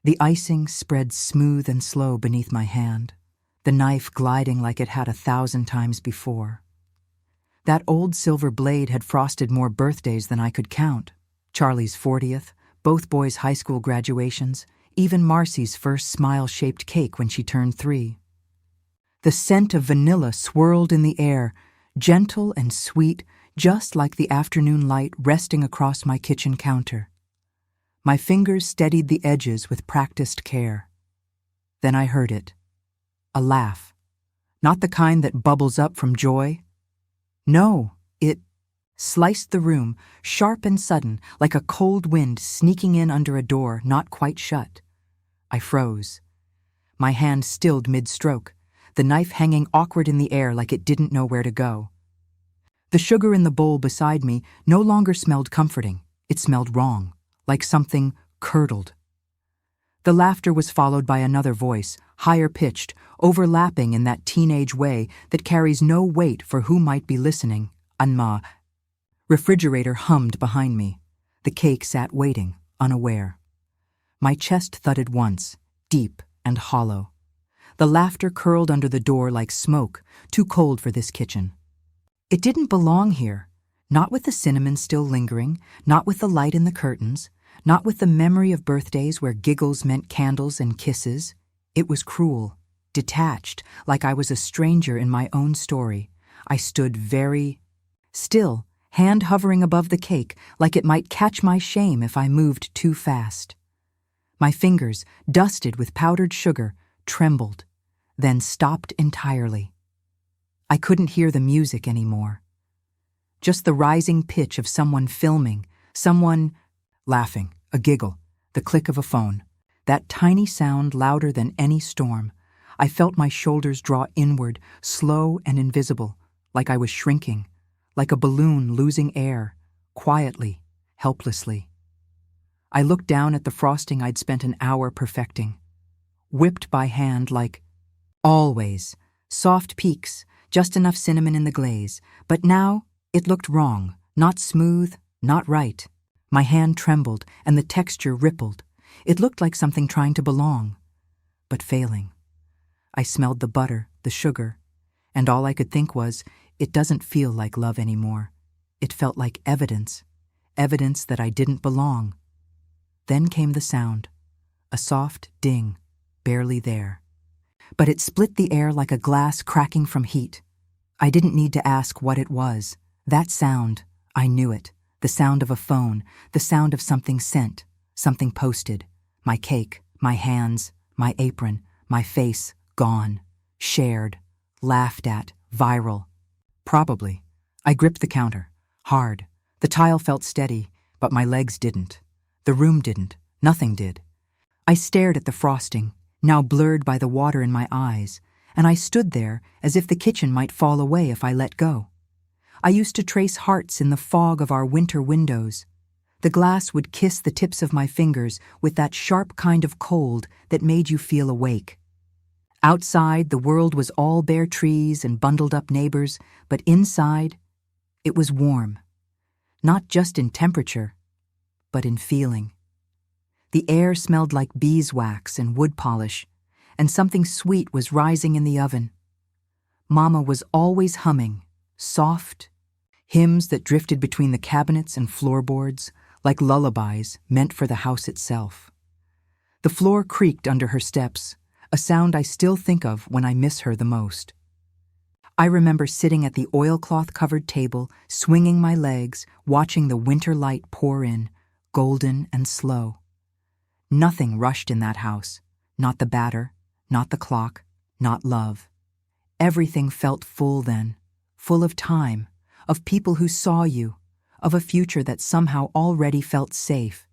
The icing spread smooth and slow beneath my hand, the knife gliding like it had 1,000 times before. That old silver blade had frosted more birthdays than I could count. Charlie's 40th, both boys' high school graduations, even Marcy's first smile-shaped cake when she turned 3. The scent of vanilla swirled in the air, gentle and sweet, just like the afternoon light resting across my kitchen counter. My fingers steadied the edges with practiced care. Then I heard it. A laugh. Not the kind that bubbles up from joy. No, it sliced the room, sharp and sudden, like a cold wind sneaking in under a door not quite shut. I froze. My hand stilled mid-stroke, the knife hanging awkward in the air like it didn't know where to go. The sugar in the bowl beside me no longer smelled comforting. It smelled wrong, like something curdled. The laughter was followed by another voice, higher-pitched, overlapping in that teenage way that carries no weight for who might be listening. Anma. Refrigerator hummed behind me. The cake sat waiting, unaware. My chest thudded once, deep and hollow. The laughter curled under the door like smoke, too cold for this kitchen. It didn't belong here, not with the cinnamon still lingering, not with the light in the curtains, not with the memory of birthdays where giggles meant candles and kisses. It was cruel, detached, like I was a stranger in my own story. I stood very still, hand hovering above the cake, like it might catch my shame if I moved too fast. My fingers, dusted with powdered sugar, trembled, then stopped entirely. I couldn't hear the music anymore. Just the rising pitch of someone filming, someone laughing, a giggle, the click of a phone. That tiny sound louder than any storm. I felt my shoulders draw inward, slow and invisible, like I was shrinking, like a balloon losing air, quietly, helplessly. I looked down at the frosting I'd spent an hour perfecting. Whipped by hand like always, soft peaks, just enough cinnamon in the glaze, but now it looked wrong, not smooth, not right. My hand trembled and the texture rippled. It looked like something trying to belong, but failing. I smelled the butter, the sugar, and all I could think was, it doesn't feel like love anymore. It felt like evidence, evidence that I didn't belong. Then came the sound, a soft ding, barely there. But it split the air like a glass cracking from heat. I didn't need to ask what it was. That sound, I knew it. The sound of a phone, the sound of something sent, something posted. My cake, my hands, my apron, my face, gone. Shared, laughed at, viral. Probably. I gripped the counter, hard. The tile felt steady, but my legs didn't. The room didn't. Nothing did. I stared at the frosting, now blurred by the water in my eyes, and I stood there as if the kitchen might fall away if I let go. I used to trace hearts in the fog of our winter windows. The glass would kiss the tips of my fingers with that sharp kind of cold that made you feel awake. Outside, the world was all bare trees and bundled-up neighbors, but inside, it was warm. Not just in temperature, but in feeling. The air smelled like beeswax and wood polish, and something sweet was rising in the oven. Mama was always humming, soft, hymns that drifted between the cabinets and floorboards, like lullabies meant for the house itself. The floor creaked under her steps, a sound I still think of when I miss her the most. I remember sitting at the oilcloth-covered table, swinging my legs, watching the winter light pour in, golden and slow. Nothing rushed in that house, not the batter, not the clock, not love. Everything felt full then, full of time, of people who saw you, of a future that somehow already felt safe.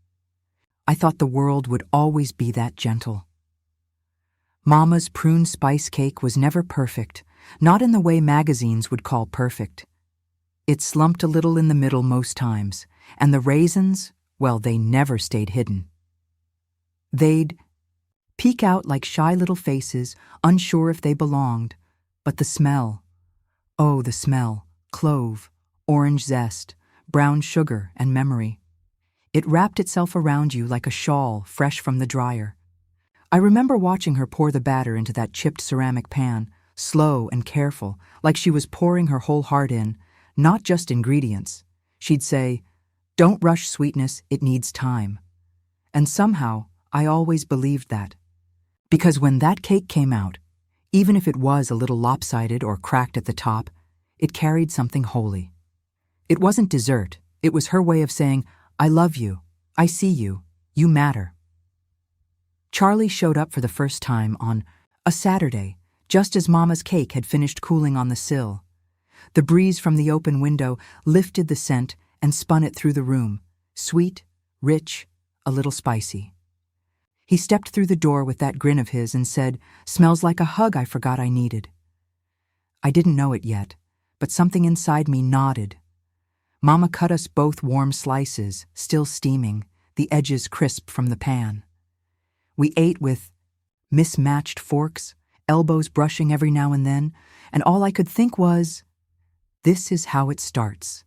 I thought the world would always be that gentle. Mama's prune spice cake was never perfect, not in the way magazines would call perfect. It slumped a little in the middle most times, and the raisins, well, they never stayed hidden. They'd peek out like shy little faces, unsure if they belonged, but the smell, oh, the smell, clove, orange zest, brown sugar and memory. It wrapped itself around you like a shawl fresh from the dryer. I remember watching her pour the batter into that chipped ceramic pan, slow and careful, like she was pouring her whole heart in, not just ingredients. She'd say, "Don't rush sweetness, it needs time." And somehow, I always believed that. Because when that cake came out, even if it was a little lopsided or cracked at the top, it carried something holy. It wasn't dessert, it was her way of saying, "I love you, I see you, you matter." Charlie showed up for the first time on a Saturday, just as Mama's cake had finished cooling on the sill. The breeze from the open window lifted the scent and spun it through the room, sweet, rich, a little spicy. He stepped through the door with that grin of his and said, "Smells like a hug I forgot I needed." I didn't know it yet, but something inside me nodded. Mama cut us both warm slices, still steaming, the edges crisp from the pan. We ate with mismatched forks, elbows brushing every now and then, and all I could think was, this is how it starts.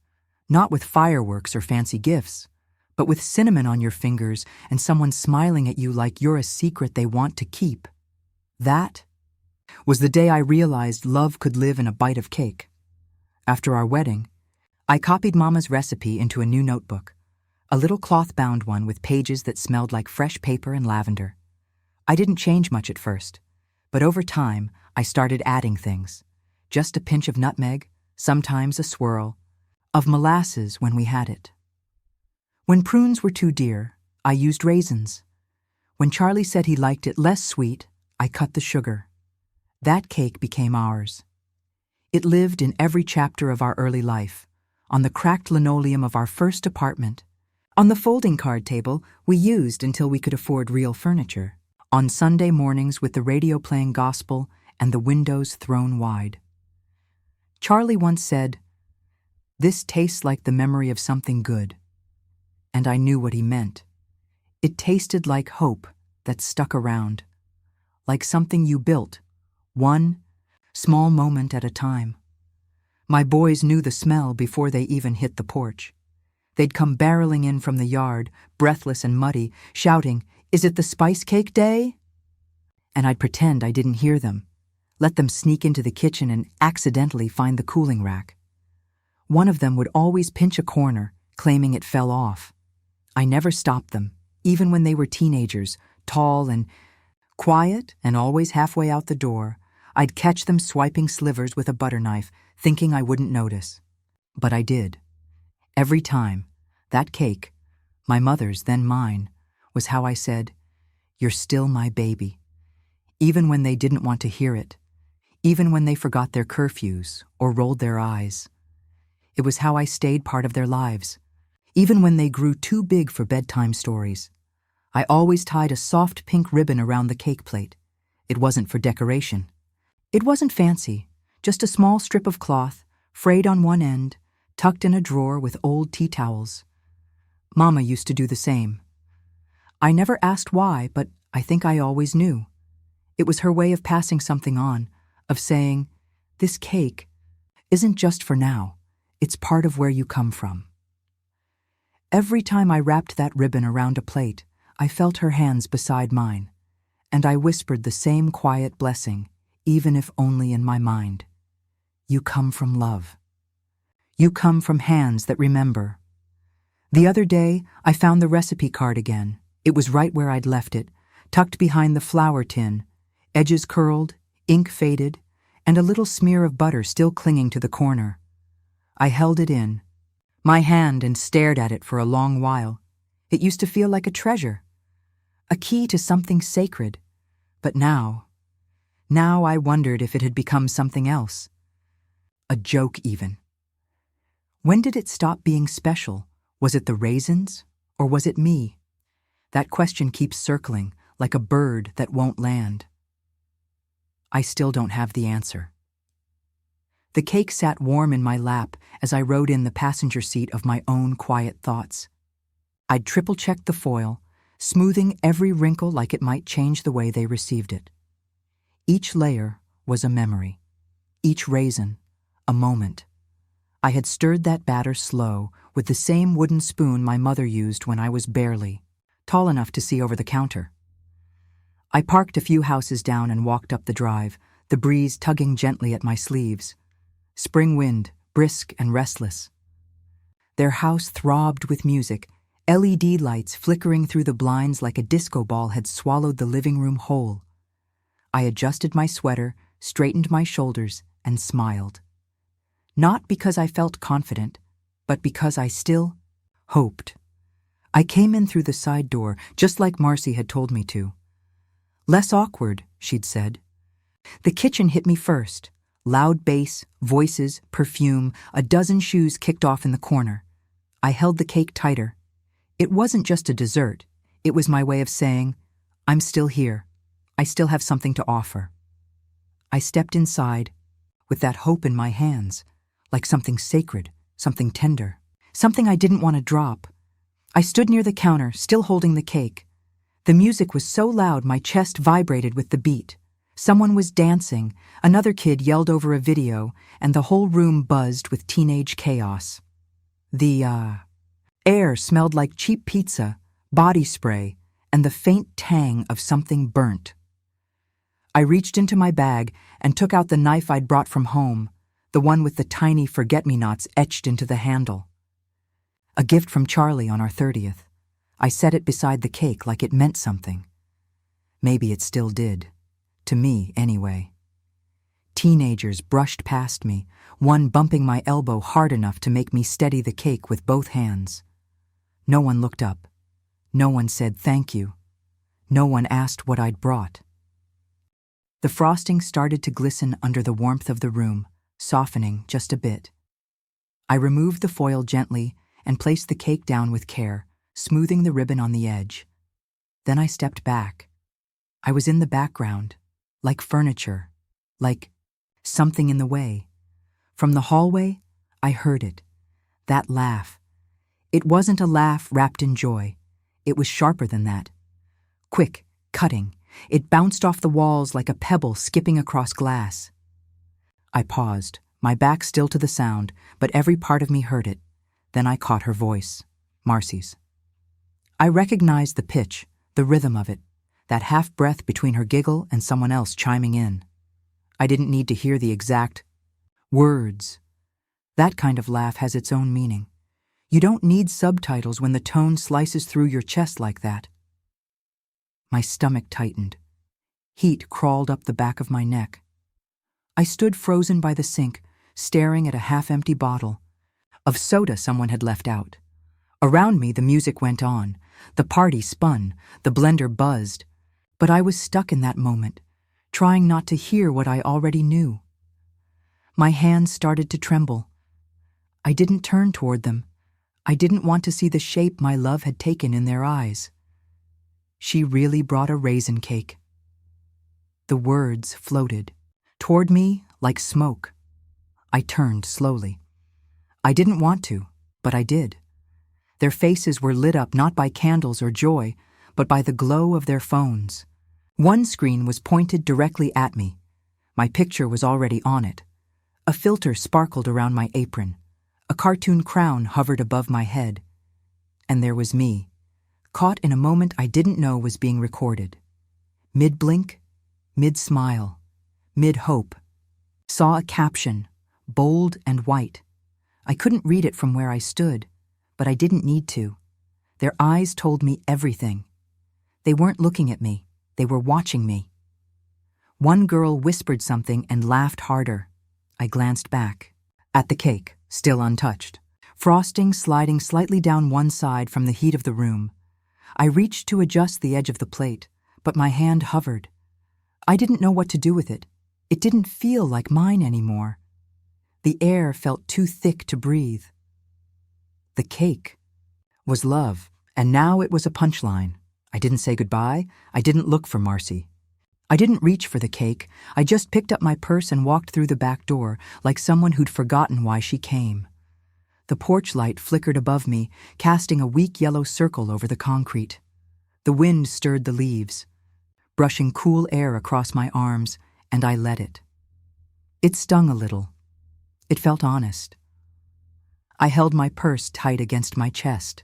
Not with fireworks or fancy gifts, but with cinnamon on your fingers and someone smiling at you like you're a secret they want to keep. That was the day I realized love could live in a bite of cake. After our wedding, I copied Mama's recipe into a new notebook, a little cloth-bound one with pages that smelled like fresh paper and lavender. I didn't change much at first, but over time, I started adding things. Just a pinch of nutmeg, sometimes a swirl, of molasses when we had it. When prunes were too dear, I used raisins. When Charlie said he liked it less sweet, I cut the sugar. That cake became ours. It lived in every chapter of our early life, on the cracked linoleum of our first apartment, on the folding card table we used until we could afford real furniture, on Sunday mornings with the radio playing gospel and the windows thrown wide. Charlie once said, "This tastes like the memory of something good." And I knew what he meant. It tasted like hope that stuck around, like something you built, one small moment at a time. My boys knew the smell before they even hit the porch. They'd come barreling in from the yard, breathless and muddy, shouting, "Is it the spice cake day?" And I'd pretend I didn't hear them, let them sneak into the kitchen and accidentally find the cooling rack. One of them would always pinch a corner, claiming it fell off. I never stopped them, even when they were teenagers, tall and quiet and always halfway out the door. I'd catch them swiping slivers with a butter knife, thinking I wouldn't notice. But I did. Every time, that cake, my mother's, then mine, was how I said, "You're still my baby." Even when they didn't want to hear it, even when they forgot their curfews or rolled their eyes. It was how I stayed part of their lives. Even when they grew too big for bedtime stories, I always tied a soft pink ribbon around the cake plate. It wasn't for decoration. It wasn't fancy, just a small strip of cloth, frayed on one end, tucked in a drawer with old tea towels. Mama used to do the same. I never asked why, but I think I always knew. It was her way of passing something on, of saying, "This cake isn't just for now, it's part of where you come from." Every time I wrapped that ribbon around a plate, I felt her hands beside mine, and I whispered the same quiet blessing, even if only in my mind. You come from love. You come from hands that remember. The other day, I found the recipe card again. It was right where I'd left it, tucked behind the flour tin, edges curled, ink faded, and a little smear of butter still clinging to the corner. I held it in my hand and stared at it for a long while. It used to feel like a treasure, a key to something sacred. But now I wondered if it had become something else. A joke even. When did it stop being special? Was it the raisins, or was it me? That question keeps circling, like a bird that won't land. I still don't have the answer. The cake sat warm in my lap as I rode in the passenger seat of my own quiet thoughts. I'd triple-checked the foil, smoothing every wrinkle like it might change the way they received it. Each layer was a memory, each raisin, a moment. I had stirred that batter slow with the same wooden spoon my mother used when I was barely tall enough to see over the counter. I parked a few houses down and walked up the drive, the breeze tugging gently at my sleeves. Spring wind, brisk and restless. Their house throbbed with music, LED lights flickering through the blinds like a disco ball had swallowed the living room whole. I adjusted my sweater, straightened my shoulders, and smiled. Not because I felt confident, but because I still hoped. I came in through the side door, just like Marcy had told me to. Less awkward, she'd said. The kitchen hit me first. Loud bass, voices, perfume, a dozen shoes kicked off in the corner. I held the cake tighter. It wasn't just a dessert. It was my way of saying, I'm still here. I still have something to offer. I stepped inside, with that hope in my hands, like something sacred, something tender, something I didn't want to drop. I stood near the counter, still holding the cake. The music was so loud my chest vibrated with the beat. Someone was dancing, another kid yelled over a video, and the whole room buzzed with teenage chaos. The air smelled like cheap pizza, body spray, and the faint tang of something burnt. I reached into my bag and took out the knife I'd brought from home, the one with the tiny forget-me-nots etched into the handle. A gift from Charlie on our 30th. I set it beside the cake like it meant something. Maybe it still did. To me, anyway. Teenagers brushed past me, one bumping my elbow hard enough to make me steady the cake with both hands. No one looked up. No one said thank you. No one asked what I'd brought. The frosting started to glisten under the warmth of the room, softening just a bit. I removed the foil gently and placed the cake down with care, smoothing the ribbon on the edge. Then I stepped back. I was in the background, like furniture, like something in the way. From the hallway, I heard it. That laugh. It wasn't a laugh wrapped in joy. It was sharper than that. Quick, cutting. It bounced off the walls like a pebble skipping across glass. I paused, my back still to the sound, but every part of me heard it. Then I caught her voice, Marcy's. I recognized the pitch, the rhythm of it, that half-breath between her giggle and someone else chiming in. I didn't need to hear the exact words. That kind of laugh has its own meaning. You don't need subtitles when the tone slices through your chest like that. My stomach tightened. Heat crawled up the back of my neck. I stood frozen by the sink, staring at a half-empty bottle of soda someone had left out. Around me, the music went on. The party spun, the blender buzzed. But I was stuck in that moment, trying not to hear what I already knew. My hands started to tremble. I didn't turn toward them. I didn't want to see the shape my love had taken in their eyes. She really brought a raisin cake. The words floated toward me like smoke. I turned slowly. I didn't want to, but I did. Their faces were lit up not by candles or joy, but by the glow of their phones. One screen was pointed directly at me. My picture was already on it. A filter sparkled around my apron. A cartoon crown hovered above my head. And there was me, caught in a moment I didn't know was being recorded. Mid-blink, mid-smile, mid-hope. Saw a caption, bold and white. I couldn't read it from where I stood, but I didn't need to. Their eyes told me everything. They weren't looking at me. They were watching me. One girl whispered something and laughed harder. I glanced back. At the cake, still untouched. Frosting sliding slightly down one side from the heat of the room. I reached to adjust the edge of the plate, but my hand hovered. I didn't know what to do with it. It didn't feel like mine anymore. The air felt too thick to breathe. The cake was love, and now it was a punchline. I didn't say goodbye. I didn't look for Marcy. I didn't reach for the cake. I just picked up my purse and walked through the back door like someone who'd forgotten why she came. The porch light flickered above me, casting a weak yellow circle over the concrete. The wind stirred the leaves, brushing cool air across my arms, and I let it. It stung a little. It felt honest. I held my purse tight against my chest.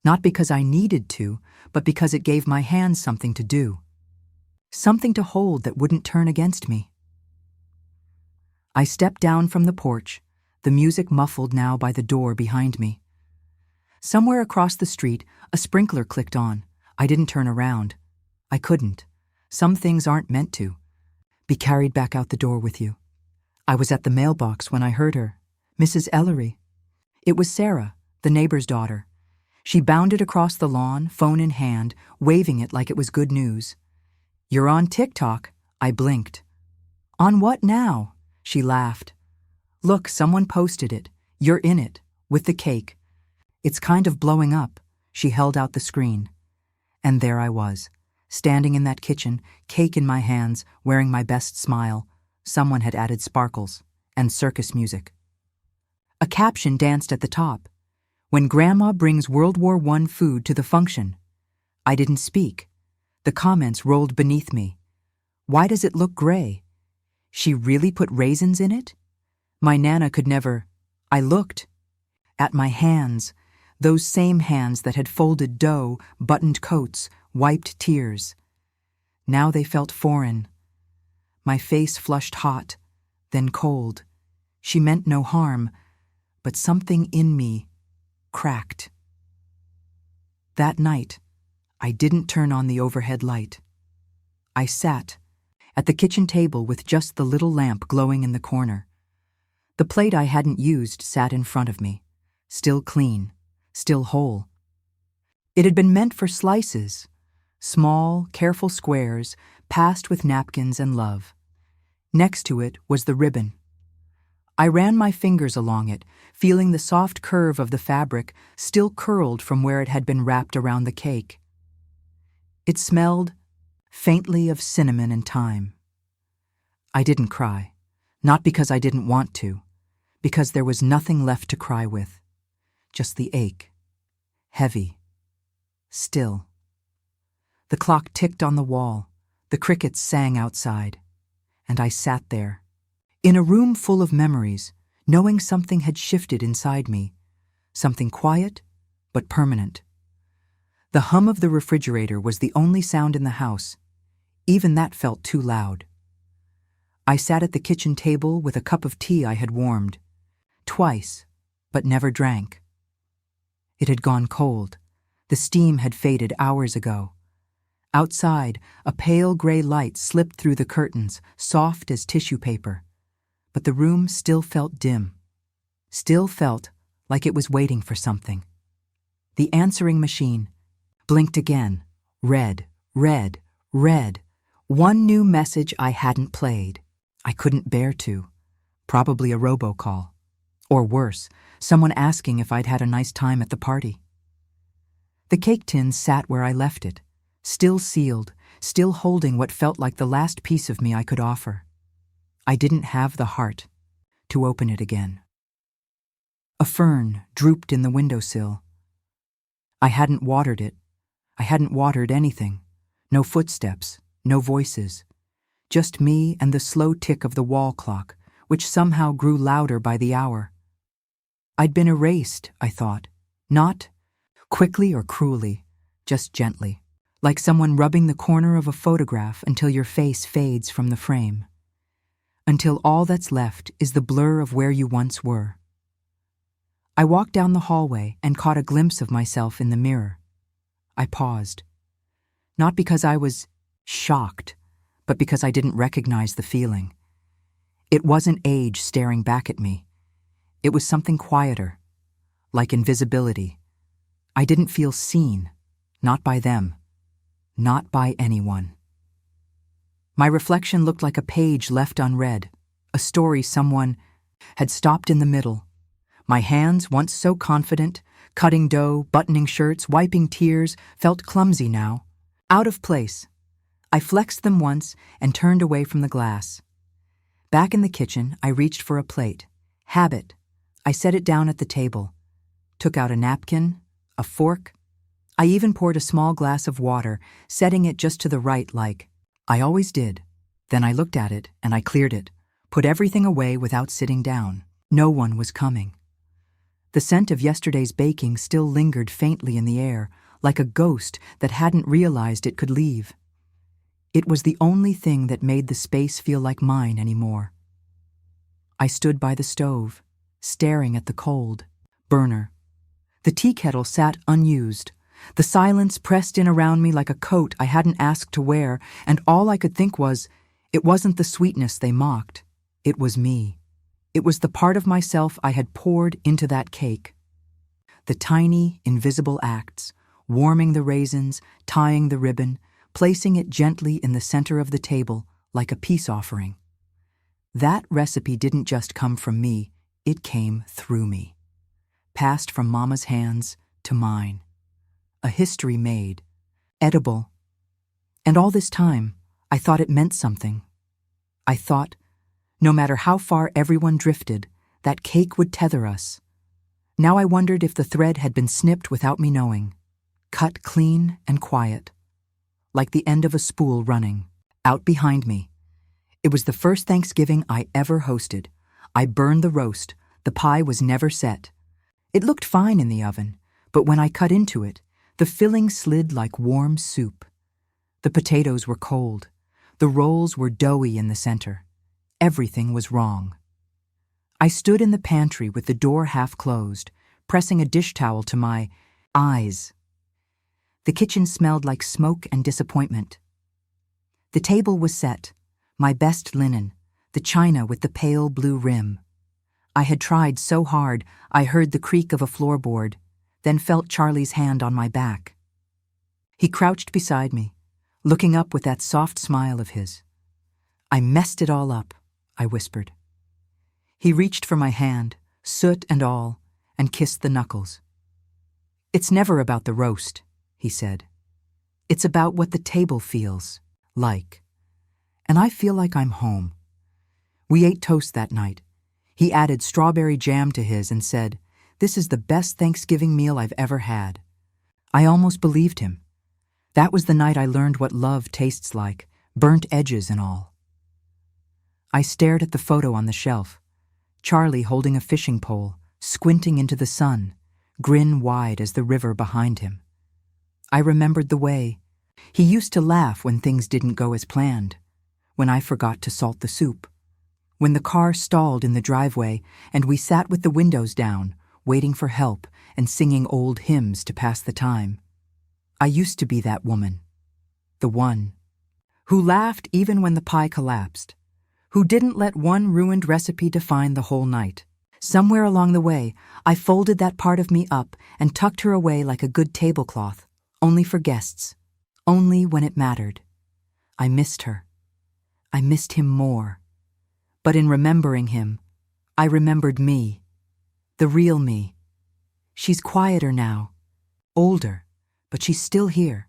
Not because I needed to, but because it gave my hands something to do. something to hold that wouldn't turn against me. I stepped down from the porch, the music muffled now by the door behind me. Somewhere across the street, a sprinkler clicked on. I didn't turn around. I couldn't. Some things aren't meant to be carried back out the door with you. I was at the mailbox when I heard her. Mrs. Ellery. It was Sarah, the neighbor's daughter. She bounded across the lawn, phone in hand, waving it like it was good news. "You're on TikTok," I blinked. "On what now?" She laughed. "Look, someone posted it. You're in it, with the cake. It's kind of blowing up." She held out the screen. And there I was, standing in that kitchen, cake in my hands, wearing my best smile. Someone had added sparkles and circus music. A caption danced at the top. "When Grandma brings World War I food to the function." I didn't speak. The comments rolled beneath me. "Why does it look gray? She really put raisins in it?" My Nana could never. I looked at my hands, those same hands that had folded dough, buttoned coats, wiped tears. Now they felt foreign. My face flushed hot, then cold. She meant no harm, but something in me cracked. That night, I didn't turn on the overhead light. I sat at the kitchen table with just the little lamp glowing in the corner. The plate I hadn't used sat in front of me, still clean, still whole. It had been meant for slices, small, careful squares, passed with napkins and love. Next to it was the ribbon. I ran my fingers along it, feeling the soft curve of the fabric still curled from where it had been wrapped around the cake. It smelled faintly of cinnamon and thyme. I didn't cry, not because I didn't want to, because there was nothing left to cry with, just the ache, heavy, still. The clock ticked on the wall, the crickets sang outside, and I sat there, in a room full of memories, knowing something had shifted inside me, something quiet but permanent. The hum of the refrigerator was the only sound in the house. Even that felt too loud. I sat at the kitchen table with a cup of tea I had warmed, twice, but never drank. It had gone cold. The steam had faded hours ago. Outside, a pale gray light slipped through the curtains, soft as tissue paper. But the room still felt dim, still felt like it was waiting for something. The answering machine blinked again, red, red, red. One new message I hadn't played. I couldn't bear to. Probably a robocall. Or worse, someone asking if I'd had a nice time at the party. The cake tin sat where I left it, still sealed, still holding what felt like the last piece of me I could offer. I didn't have the heart to open it again. A fern drooped in the windowsill. I hadn't watered it. I hadn't watered anything. No footsteps, no voices. Just me and the slow tick of the wall clock, which somehow grew louder by the hour. I'd been erased, I thought. Not quickly or cruelly, just gently, like someone rubbing the corner of a photograph until your face fades from the frame. Until all that's left is the blur of where you once were. I walked down the hallway and caught a glimpse of myself in the mirror. I paused. Not because I was shocked, but because I didn't recognize the feeling. It wasn't age staring back at me. It was something quieter, like invisibility. I didn't feel seen, not by them, not by anyone. My reflection looked like a page left unread, a story someone had stopped in the middle. My hands, once so confident, cutting dough, buttoning shirts, wiping tears, felt clumsy now, out of place. I flexed them once and turned away from the glass. Back in the kitchen, I reached for a plate. Habit. I set it down at the table, took out a napkin, a fork. I even poured a small glass of water, setting it just to the right like I always did. Then I looked at it and I cleared it, put everything away without sitting down. No one was coming. The scent of yesterday's baking still lingered faintly in the air, like a ghost that hadn't realized it could leave. It was the only thing that made the space feel like mine anymore. I stood by the stove, staring at the cold burner. The tea kettle sat unused. The silence pressed in around me like a coat I hadn't asked to wear, and all I could think was, it wasn't the sweetness they mocked. It was me. It was the part of myself I had poured into that cake. The tiny, invisible acts, warming the raisins, tying the ribbon, placing it gently in the center of the table like a peace offering. That recipe didn't just come from me, it came through me. Passed from Mama's hands to mine. A history made, edible. And all this time, I thought it meant something. I thought, no matter how far everyone drifted, that cake would tether us. Now I wondered if the thread had been snipped without me knowing, cut clean and quiet, like the end of a spool running, out behind me. It was the first Thanksgiving I ever hosted. I burned the roast. The pie was never set. It looked fine in the oven, but when I cut into it, the filling slid like warm soup. The potatoes were cold. The rolls were doughy in the center. Everything was wrong. I stood in the pantry with the door half closed, pressing a dish towel to my eyes. The kitchen smelled like smoke and disappointment. The table was set, my best linen, the china with the pale blue rim. I had tried so hard I heard the creak of a floorboard, then felt Charlie's hand on my back. He crouched beside me, looking up with that soft smile of his. "I messed it all up," I whispered. He reached for my hand, soot and all, and kissed the knuckles. "It's never about the roast," he said. "It's about what the table feels like. And I feel like I'm home." We ate toast that night. He added strawberry jam to his and said, "This is the best Thanksgiving meal I've ever had." I almost believed him. That was the night I learned what love tastes like, burnt edges and all. I stared at the photo on the shelf. Charlie holding a fishing pole, squinting into the sun, grin wide as the river behind him. I remembered the way he used to laugh when things didn't go as planned, when I forgot to salt the soup, when the car stalled in the driveway and we sat with the windows down, waiting for help and singing old hymns to pass the time. I used to be that woman, the one who laughed even when the pie collapsed, who didn't let one ruined recipe define the whole night. Somewhere along the way, I folded that part of me up and tucked her away like a good tablecloth, only for guests, only when it mattered. I missed her. I missed him more. But in remembering him, I remembered me, the real me. She's quieter now, older, but she's still here.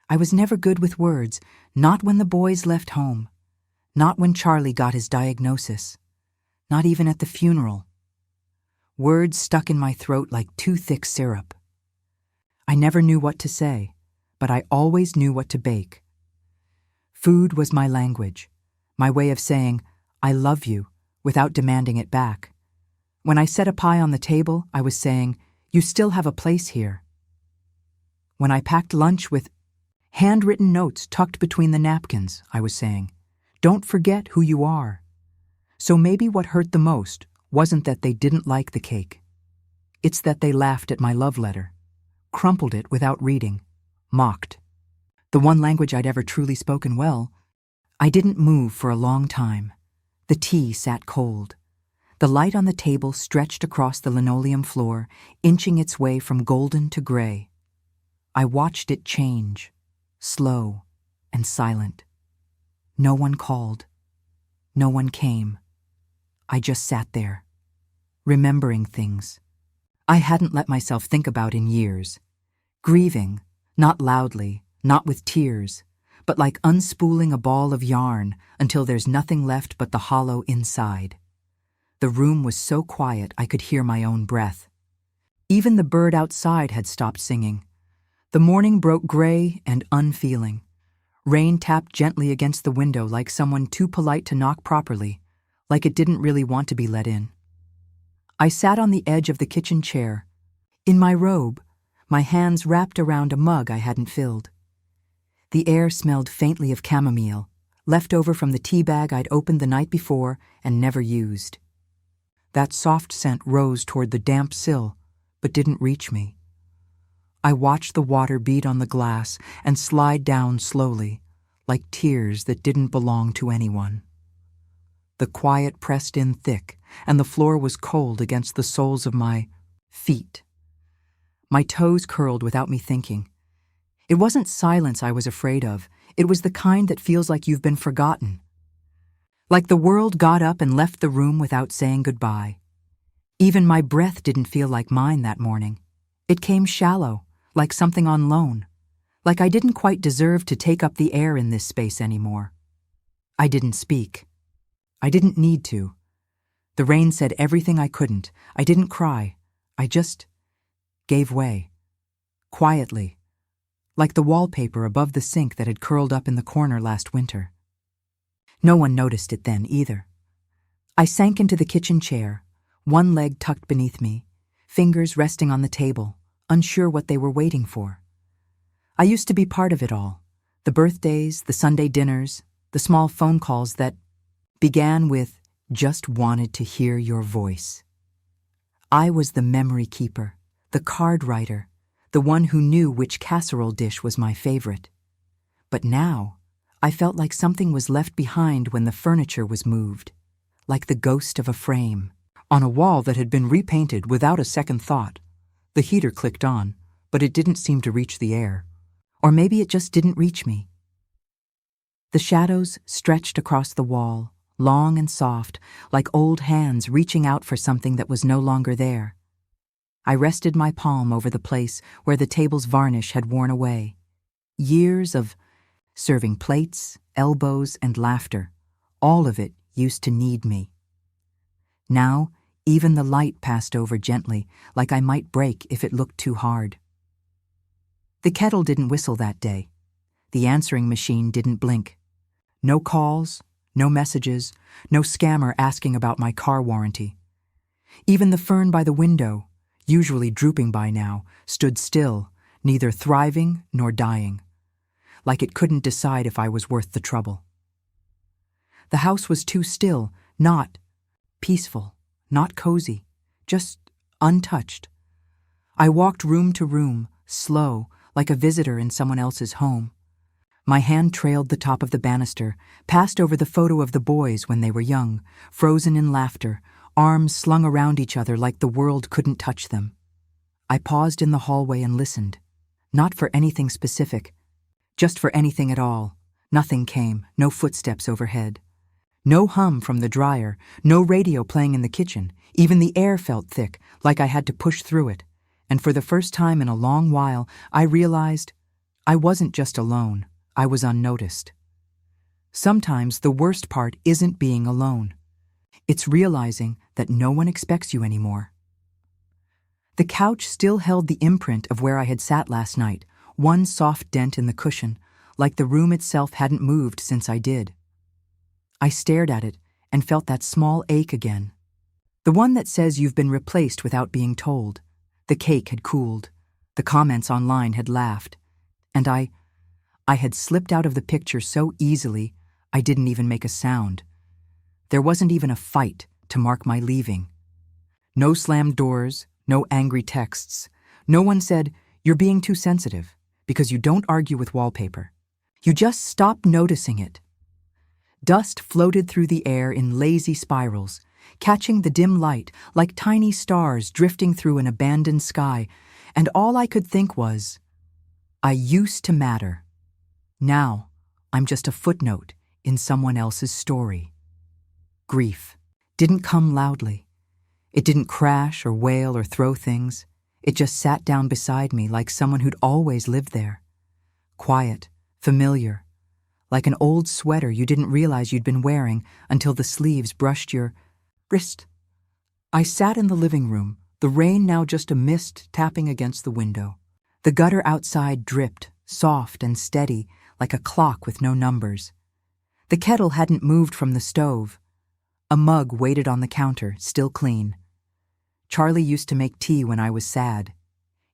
I was never good with words, not when the boys left home, not when Charlie got his diagnosis, not even at the funeral. Words stuck in my throat like too thick syrup. I never knew what to say, but I always knew what to bake. Food was my language, my way of saying, "I love you," without demanding it back. When I set a pie on the table, I was saying, "You still have a place here." When I packed lunch with handwritten notes tucked between the napkins, I was saying, "Don't forget who you are." So maybe what hurt the most wasn't that they didn't like the cake. It's that they laughed at my love letter, crumpled it without reading, mocked. The one language I'd ever truly spoken well. I didn't move for a long time. The tea sat cold. The light on the table stretched across the linoleum floor, inching its way from golden to gray. I watched it change, slow and silent. No one called. No one came. I just sat there, remembering things I hadn't let myself think about in years, grieving, not loudly, not with tears, but like unspooling a ball of yarn until there's nothing left but the hollow inside. The room was so quiet I could hear my own breath. Even the bird outside had stopped singing. The morning broke gray and unfeeling. Rain tapped gently against the window like someone too polite to knock properly, like it didn't really want to be let in. I sat on the edge of the kitchen chair, in my robe, my hands wrapped around a mug I hadn't filled. The air smelled faintly of chamomile, left over from the tea bag I'd opened the night before and never used. That soft scent rose toward the damp sill, but didn't reach me. I watched the water beat on the glass and slide down slowly, like tears that didn't belong to anyone. The quiet pressed in thick, and the floor was cold against the soles of my feet. My toes curled without me thinking. It wasn't silence I was afraid of. It was the kind that feels like you've been forgotten. Like the world got up and left the room without saying goodbye. Even my breath didn't feel like mine that morning. It came shallow, like something on loan. Like I didn't quite deserve to take up the air in this space anymore. I didn't speak. I didn't need to. The rain said everything I couldn't. I didn't cry. I just gave way. Quietly. Like the wallpaper above the sink that had curled up in the corner last winter. No one noticed it then either. I sank into the kitchen chair, one leg tucked beneath me, fingers resting on the table, unsure what they were waiting for. I used to be part of it all. The birthdays, the Sunday dinners, the small phone calls that began with, "Just wanted to hear your voice." I was the memory keeper, the card writer, the one who knew which casserole dish was my favorite. But now, I felt like something was left behind when the furniture was moved, like the ghost of a frame, on a wall that had been repainted without a second thought. The heater clicked on, but it didn't seem to reach the air. Or maybe it just didn't reach me. The shadows stretched across the wall, long and soft, like old hands reaching out for something that was no longer there. I rested my palm over the place where the table's varnish had worn away. Years of serving plates, elbows, and laughter, all of it used to need me. Now, even the light passed over gently, like I might break if it looked too hard. The kettle didn't whistle that day. The answering machine didn't blink. No calls, no messages, no scammer asking about my car warranty. Even the fern by the window, usually drooping by now, stood still, neither thriving nor dying, like it couldn't decide if I was worth the trouble. The house was too still, not peaceful, not cozy, just untouched. I walked room to room, slow, like a visitor in someone else's home. My hand trailed the top of the banister, passed over the photo of the boys when they were young, frozen in laughter, arms slung around each other like the world couldn't touch them. I paused in the hallway and listened, not for anything specific, just for anything at all. Nothing came, no footsteps overhead. No hum from the dryer, no radio playing in the kitchen. Even the air felt thick, like I had to push through it. And for the first time in a long while, I realized I wasn't just alone, I was unnoticed. Sometimes the worst part isn't being alone. It's realizing that no one expects you anymore. The couch still held the imprint of where I had sat last night, one soft dent in the cushion, like the room itself hadn't moved since I did. I stared at it and felt that small ache again. The one that says you've been replaced without being told. The cake had cooled. The comments online had laughed. And I had slipped out of the picture so easily I didn't even make a sound. There wasn't even a fight to mark my leaving. No slammed doors, no angry texts. No one said, "You're being too sensitive," because you don't argue with wallpaper. You just stop noticing it. Dust floated through the air in lazy spirals, catching the dim light like tiny stars drifting through an abandoned sky, and all I could think was, I used to matter. Now, I'm just a footnote in someone else's story. Grief didn't come loudly. It didn't crash or wail or throw things. It just sat down beside me like someone who'd always lived there. Quiet, familiar, like an old sweater you didn't realize you'd been wearing until the sleeves brushed your wrist. I sat in the living room, the rain now just a mist tapping against the window. The gutter outside dripped, soft and steady, like a clock with no numbers. The kettle hadn't moved from the stove. A mug waited on the counter, still clean. Charlie used to make tea when I was sad.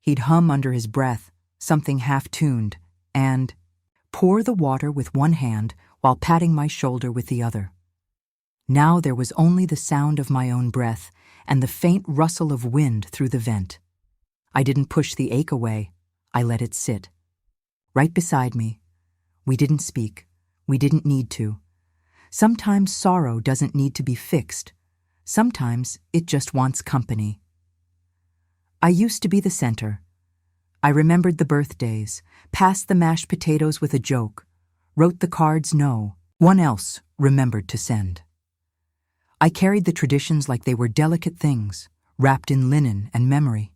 He'd hum under his breath, something half-tuned, and pour the water with one hand while patting my shoulder with the other. Now there was only the sound of my own breath and the faint rustle of wind through the vent. I didn't push the ache away, I let it sit. Right beside me. We didn't speak. We didn't need to. Sometimes sorrow doesn't need to be fixed. Sometimes it just wants company. I used to be the center. I remembered the birthdays, passed the mashed potatoes with a joke, wrote the cards no one else remembered to send. I carried the traditions like they were delicate things, wrapped in linen and memory.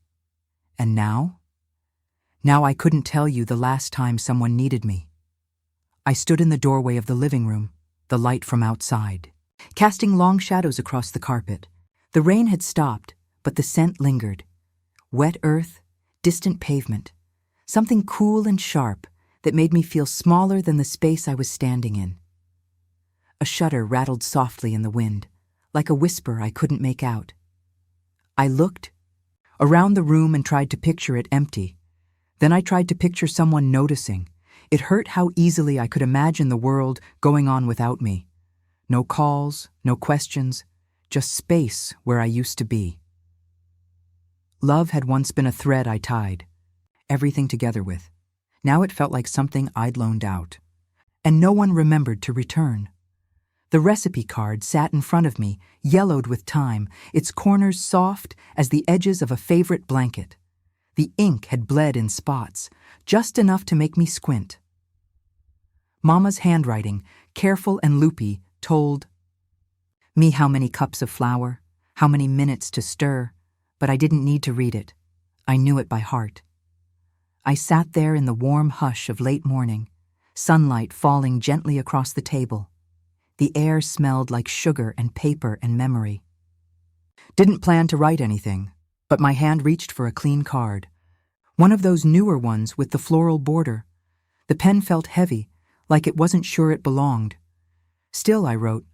And now? Now I couldn't tell you the last time someone needed me. I stood in the doorway of the living room, the light from outside, casting long shadows across the carpet. The rain had stopped, but the scent lingered. Wet earth, distant pavement, something cool and sharp that made me feel smaller than the space I was standing in. A shutter rattled softly in the wind, like a whisper I couldn't make out. I looked around the room and tried to picture it empty. Then I tried to picture someone noticing. It hurt how easily I could imagine the world going on without me. No calls, no questions, just space where I used to be. Love had once been a thread I tied everything together with. Now it felt like something I'd loaned out, and no one remembered to return. The recipe card sat in front of me, yellowed with time, its corners soft as the edges of a favorite blanket. The ink had bled in spots, just enough to make me squint. Mama's handwriting, careful and loopy, told me how many cups of flour, how many minutes to stir, but I didn't need to read it. I knew it by heart. I sat there in the warm hush of late morning, sunlight falling gently across the table. The air smelled like sugar and paper and memory. Didn't plan to write anything, but my hand reached for a clean card. One of those newer ones with the floral border. The pen felt heavy, like it wasn't sure it belonged. Still, I wrote.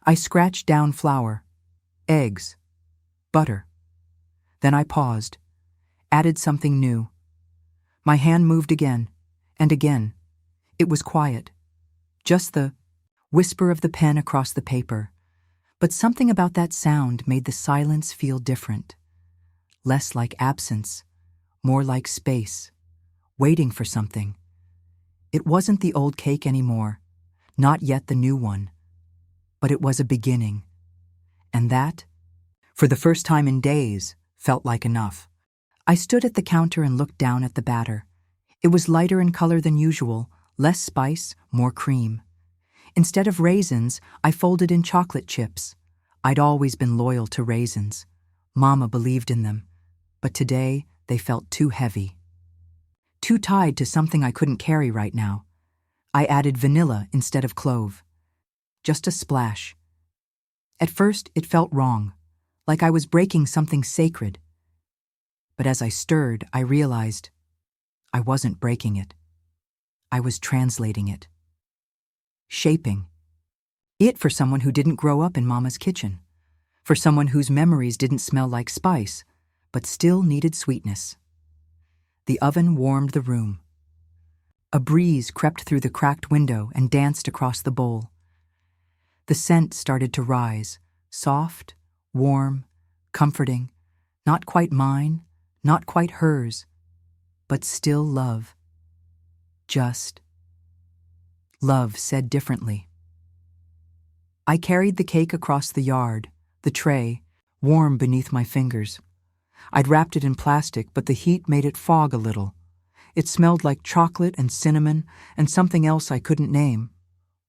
I scratched down flour, eggs, butter. Then I paused, added something new. My hand moved again, and again. It was quiet. Just the whisper of the pen across the paper. But something about that sound made the silence feel different. Less like absence, more like space, waiting for something. It wasn't the old cake anymore, not yet the new one. But it was a beginning. And that, for the first time in days, felt like enough. I stood at the counter and looked down at the batter. It was lighter in color than usual, less spice, more cream. Instead of raisins, I folded in chocolate chips. I'd always been loyal to raisins. Mama believed in them. But today, they felt too heavy. Too tied to something I couldn't carry right now. I added vanilla instead of clove. Just a splash. At first, it felt wrong, like I was breaking something sacred. But as I stirred, I realized I wasn't breaking it. I was translating it. Shaping it for someone who didn't grow up in Mama's kitchen, for someone whose memories didn't smell like spice, but still needed sweetness. The oven warmed the room. A breeze crept through the cracked window and danced across the bowl. The scent started to rise, soft, warm, comforting, not quite mine, not quite hers, but still love. Just love said differently. I carried the cake across the yard, the tray, warm beneath my fingers. I'd wrapped it in plastic, but the heat made it fog a little. It smelled like chocolate and cinnamon and something else I couldn't name.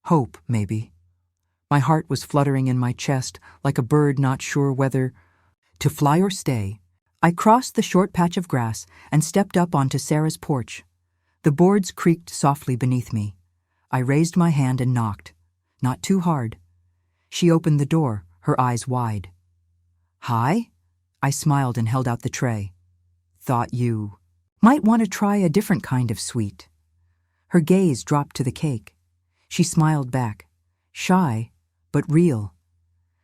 Hope, maybe. My heart was fluttering in my chest like a bird not sure whether to fly or stay. I crossed the short patch of grass and stepped up onto Sarah's porch. The boards creaked softly beneath me. I raised my hand and knocked, not too hard. She opened the door, her eyes wide. Hi? I smiled and held out the tray. Thought you might want to try a different kind of sweet. Her gaze dropped to the cake. She smiled back, shy, but real.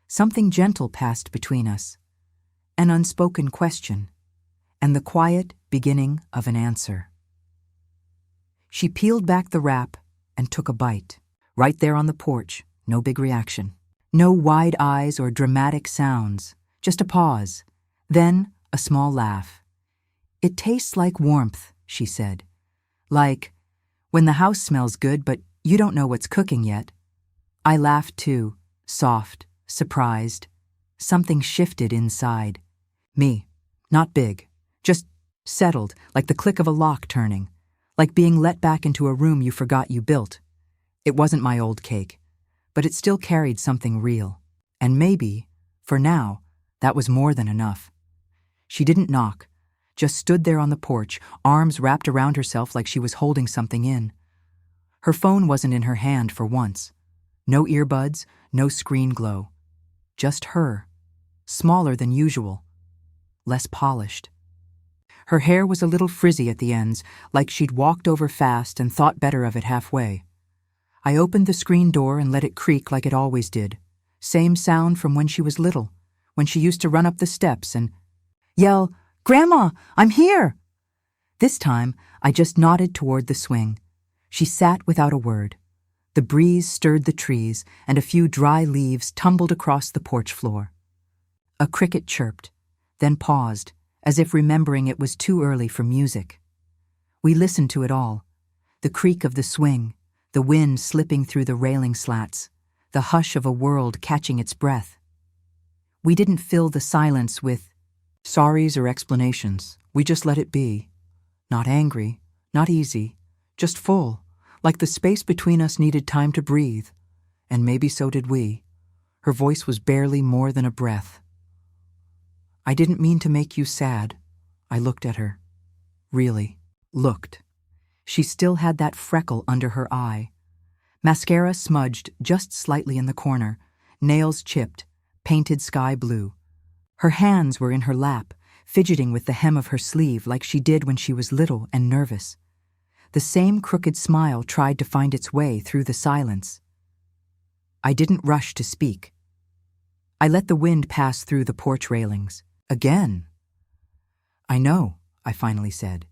Something gentle passed between us. An unspoken question, and the quiet beginning of an answer. She peeled back the wrap, and took a bite. Right there on the porch, no big reaction. No wide eyes or dramatic sounds, just a pause. Then a small laugh. "It tastes like warmth," she said. "Like when the house smells good but you don't know what's cooking yet." I laughed too, soft, surprised. Something shifted inside. Me, not big, just settled, like the click of a lock turning, like being let back into a room you forgot you built. It wasn't my old cake, but it still carried something real. And maybe, for now, that was more than enough. She didn't knock, just stood there on the porch, arms wrapped around herself like she was holding something in. Her phone wasn't in her hand for once. No earbuds, no screen glow. Just her, smaller than usual, less polished. Her hair was a little frizzy at the ends, like she'd walked over fast and thought better of it halfway. I opened the screen door and let it creak like it always did. Same sound from when she was little, when she used to run up the steps and yell, "Grandma, I'm here!" This time, I just nodded toward the swing. She sat without a word. The breeze stirred the trees, and a few dry leaves tumbled across the porch floor. A cricket chirped, then paused, as if remembering it was too early for music. We listened to it all, the creak of the swing, the wind slipping through the railing slats, the hush of a world catching its breath. We didn't fill the silence with sorries or explanations. We just let it be. Not angry, not easy, just full, like the space between us needed time to breathe. And maybe so did we. Her voice was barely more than a breath. "I didn't mean to make you sad." I looked at her. Really, looked. She still had that freckle under her eye. Mascara smudged just slightly in the corner, nails chipped, painted sky blue. Her hands were in her lap, fidgeting with the hem of her sleeve like she did when she was little and nervous. The same crooked smile tried to find its way through the silence. I didn't rush to speak. I let the wind pass through the porch railings. Again. "I know," I finally said,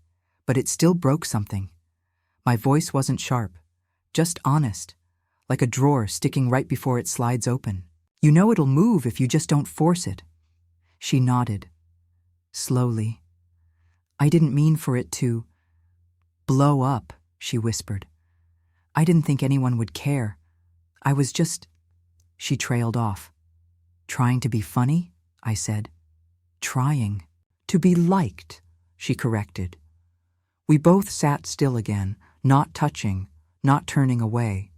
but it still broke something. My voice wasn't sharp, just honest, like a drawer sticking right before it slides open. "You know it'll move if you just don't force it." She nodded. Slowly. "I didn't mean for it to blow up," she whispered. "I didn't think anyone would care. I was just—" She trailed off. "Trying to be funny?" I said. "Trying to be liked," she corrected. We both sat still again, not touching, not turning away.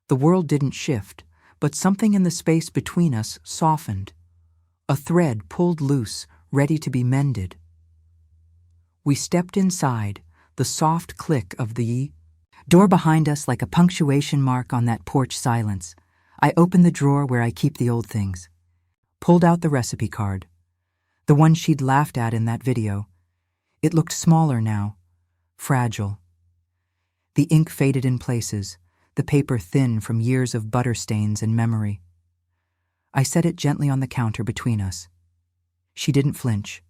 The world didn't shift, but something in the space between us softened. A thread pulled loose, ready to be mended. We stepped inside, the soft click of the door behind us like a punctuation mark on that porch silence. I opened the drawer where I keep the old things. Pulled out the recipe card. The one she'd laughed at in that video. It looked smaller now, fragile. The ink faded in places, the paper thin from years of butter stains and memory. I set it gently on the counter between us. She didn't flinch.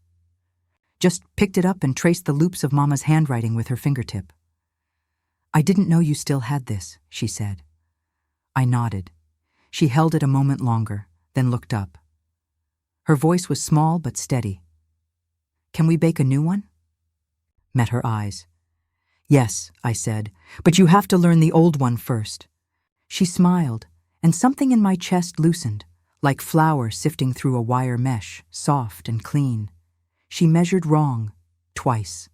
Just picked it up and traced the loops of Mama's handwriting with her fingertip. "I didn't know you still had this," she said. I nodded. She held it a moment longer, then looked up. Her voice was small but steady. "Can we bake a new one?" Met her eyes. "Yes," I said, "but you have to learn the old one first." She smiled, and something in my chest loosened, like flour sifting through a wire mesh, soft and clean. She measured wrong, twice.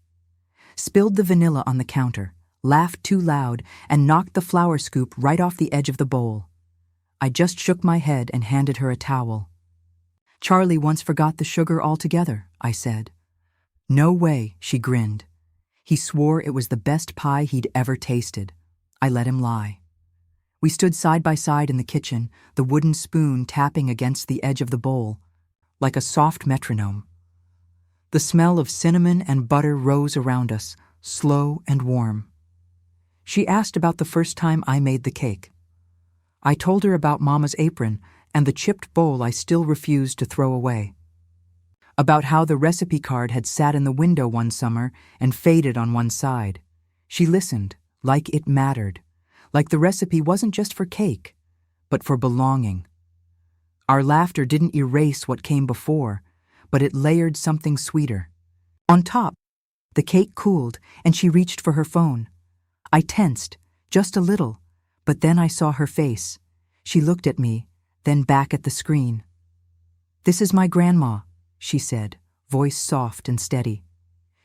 Spilled the vanilla on the counter, laughed too loud, and knocked the flour scoop right off the edge of the bowl. I just shook my head and handed her a towel. "Charlie once forgot the sugar altogether," I said. "No way," she grinned. He swore it was the best pie he'd ever tasted. I let him lie. We stood side by side in the kitchen, the wooden spoon tapping against the edge of the bowl, like a soft metronome. The smell of cinnamon and butter rose around us, slow and warm. She asked about the first time I made the cake. I told her about Mama's apron and the chipped bowl I still refused to throw away. About how the recipe card had sat in the window one summer and faded on one side. She listened, like it mattered, like the recipe wasn't just for cake, but for belonging. Our laughter didn't erase what came before, but it layered something sweeter. On top, the cake cooled, and she reached for her phone. I tensed, just a little, but then I saw her face. She looked at me, then back at the screen. "This is my grandma," she said, voice soft and steady.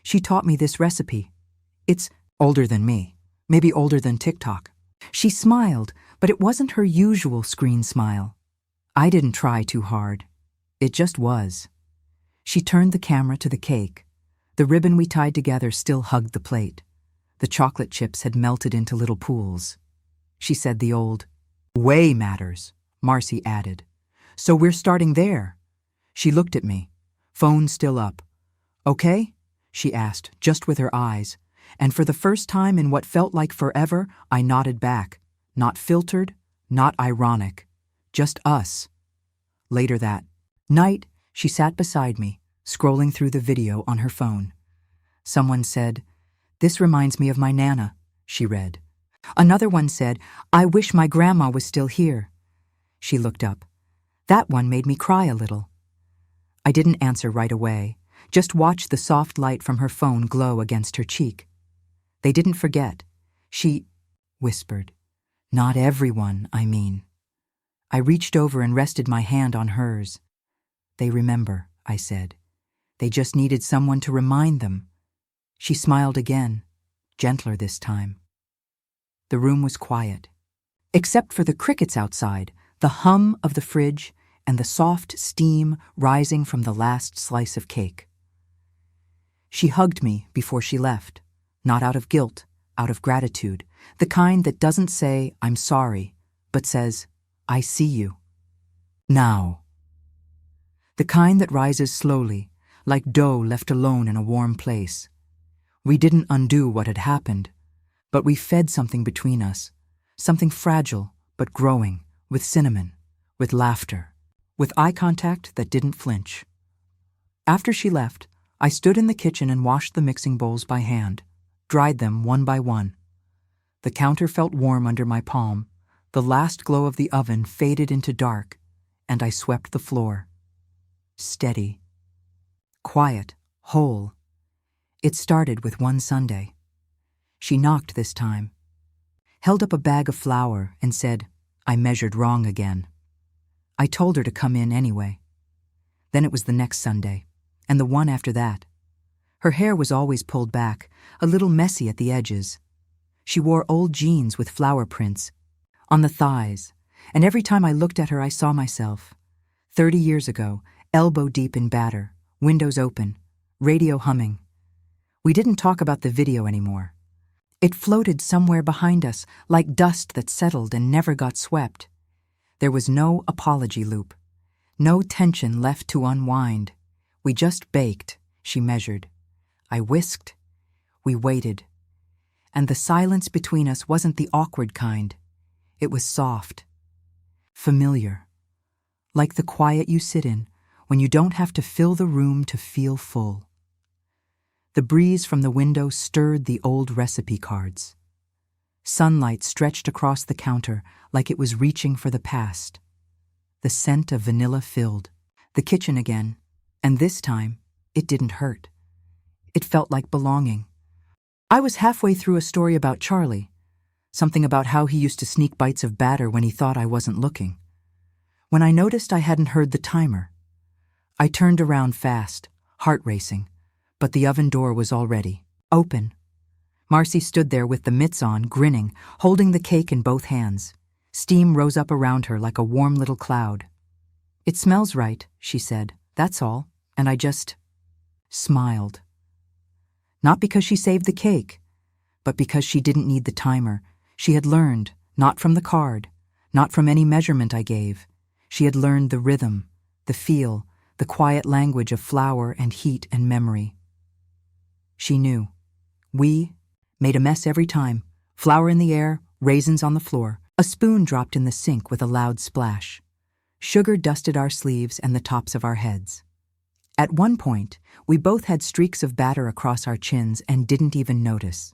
"She taught me this recipe. It's older than me, maybe older than TikTok." She smiled, but it wasn't her usual screen smile. I didn't try too hard. It just was. She turned the camera to the cake. The ribbon we tied together still hugged the plate. The chocolate chips had melted into little pools. She said the old, "Way matters," Marcy added. "So we're starting there." She looked at me, phone still up. "Okay?" she asked, just with her eyes, and for the first time in what felt like forever, I nodded back. Not filtered, not ironic. Just us. Later that night, she sat beside me, scrolling through the video on her phone. Someone said, "This reminds me of my Nana," she read. Another one said, "I wish my grandma was still here." She looked up. That one made me cry a little. I didn't answer right away, just watched the soft light from her phone glow against her cheek. They didn't forget. She whispered, "Not everyone, I mean." I reached over and rested my hand on hers. "They remember," I said. "They just needed someone to remind them." She smiled again, gentler this time. The room was quiet, except for the crickets outside, the hum of the fridge, and the soft steam rising from the last slice of cake. She hugged me before she left, not out of guilt, out of gratitude, the kind that doesn't say, "I'm sorry," but says, "I see you. Now." The kind that rises slowly, like dough left alone in a warm place. We didn't undo what had happened, but we fed something between us, something fragile but growing, with cinnamon, with laughter, with eye contact that didn't flinch. After she left, I stood in the kitchen and washed the mixing bowls by hand, dried them one by one. The counter felt warm under my palm, the last glow of the oven faded into dark, and I swept the floor. Steady. Quiet, whole. It started with one Sunday. She knocked this time, held up a bag of flour and said, "I measured wrong again." I told her to come in anyway. Then it was the next Sunday, and the one after that. Her hair was always pulled back, a little messy at the edges. She wore old jeans with flower prints on the thighs, and every time I looked at her I saw myself. 30 years ago, elbow deep in batter, windows open, radio humming. We didn't talk about the video anymore. It floated somewhere behind us, like dust that settled and never got swept. There was no apology loop, no tension left to unwind. We just baked, she measured. I whisked. We waited. And the silence between us wasn't the awkward kind. It was soft, familiar, like the quiet you sit in when you don't have to fill the room to feel full. The breeze from the window stirred the old recipe cards. Sunlight stretched across the counter like it was reaching for the past. The scent of vanilla filled the kitchen again, and this time it didn't hurt. It felt like belonging. I was halfway through a story about Charlie, something about how he used to sneak bites of batter when he thought I wasn't looking. When I noticed I hadn't heard the timer, I turned around fast, heart racing, but the oven door was already open. Marcy stood there with the mitts on, grinning, holding the cake in both hands. Steam rose up around her like a warm little cloud. "It smells right," she said. "That's all." And I just smiled. Not because she saved the cake, but because she didn't need the timer. She had learned, not from the card, not from any measurement I gave. She had learned the rhythm, the feel, the quiet language of flour and heat and memory. She knew. We made a mess every time. Flour in the air, raisins on the floor. A spoon dropped in the sink with a loud splash. Sugar dusted our sleeves and the tops of our heads. At one point, we both had streaks of batter across our chins and didn't even notice.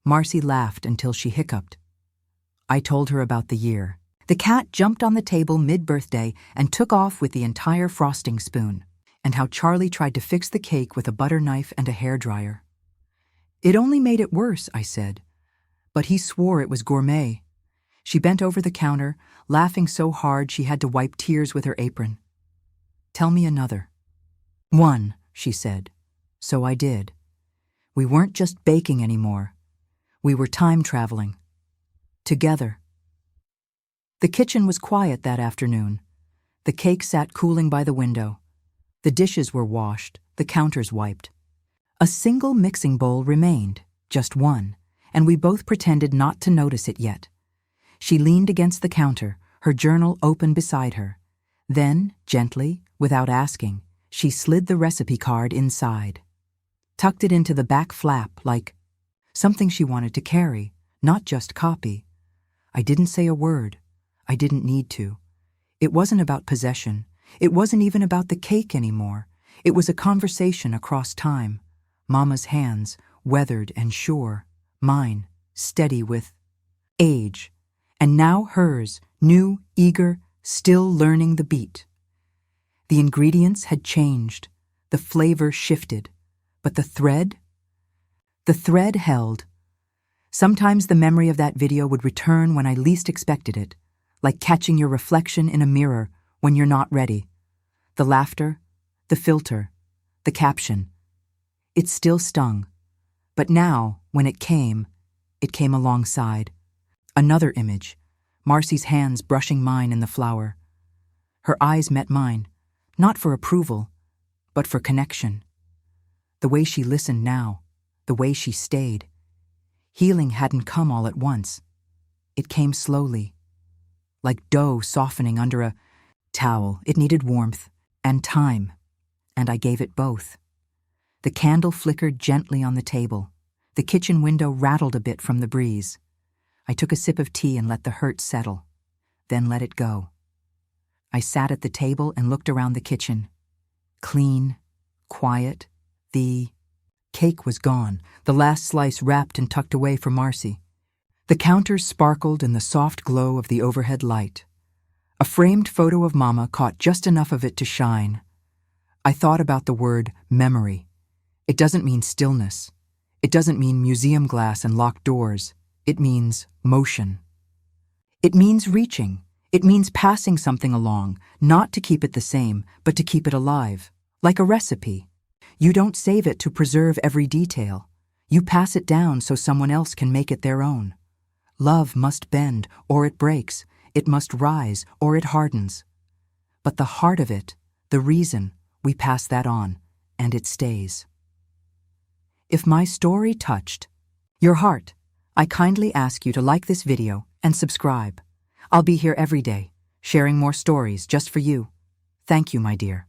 Marcy laughed until she hiccuped. I told her about the year. The cat jumped on the table mid-birthday and took off with the entire frosting spoon, and how Charlie tried to fix the cake with a butter knife and a hairdryer. It only made it worse, I said, but he swore it was gourmet. She bent over the counter, laughing so hard she had to wipe tears with her apron. Tell me another. One, she said. So I did. We weren't just baking anymore. We were time traveling. Together. The kitchen was quiet that afternoon. The cake sat cooling by the window. The dishes were washed, the counters wiped. A single mixing bowl remained, just one, and we both pretended not to notice it yet. She leaned against the counter, her journal open beside her. Then, gently, without asking, she slid the recipe card inside. Tucked it into the back flap like something she wanted to carry, not just copy. I didn't say a word. I didn't need to. It wasn't about possession. It wasn't even about the cake anymore. It was a conversation across time. Mama's hands, weathered and sure. Mine, steady with age. And now hers, new, eager, still learning the beat. The ingredients had changed. The flavor shifted. But the thread? The thread held. Sometimes the memory of that video would return when I least expected it, like catching your reflection in a mirror when you're not ready. The laughter, the filter, the caption. It still stung. But now, when it came alongside. Another image, Marcy's hands brushing mine in the flour. Her eyes met mine, not for approval, but for connection. The way she listened now, the way she stayed. Healing hadn't come all at once. It came slowly. Like dough softening under a towel. It needed warmth and time, and I gave it both. The candle flickered gently on the table. The kitchen window rattled a bit from the breeze. I took a sip of tea and let the hurt settle, then let it go. I sat at the table and looked around the kitchen. Clean, quiet. The cake was gone, the last slice wrapped and tucked away for Marcy. The counters sparkled in the soft glow of the overhead light. A framed photo of Mama caught just enough of it to shine. I thought about the word memory. It doesn't mean stillness. It doesn't mean museum glass and locked doors. It means motion. It means reaching. It means passing something along, not to keep it the same, but to keep it alive, like a recipe. You don't save it to preserve every detail. You pass it down so someone else can make it their own. Love must bend, or it breaks. It must rise, or it hardens. But the heart of it, the reason, we pass that on, and it stays. If my story touched your heart, I kindly ask you to like this video and subscribe. I'll be here every day, sharing more stories just for you. Thank you, my dear.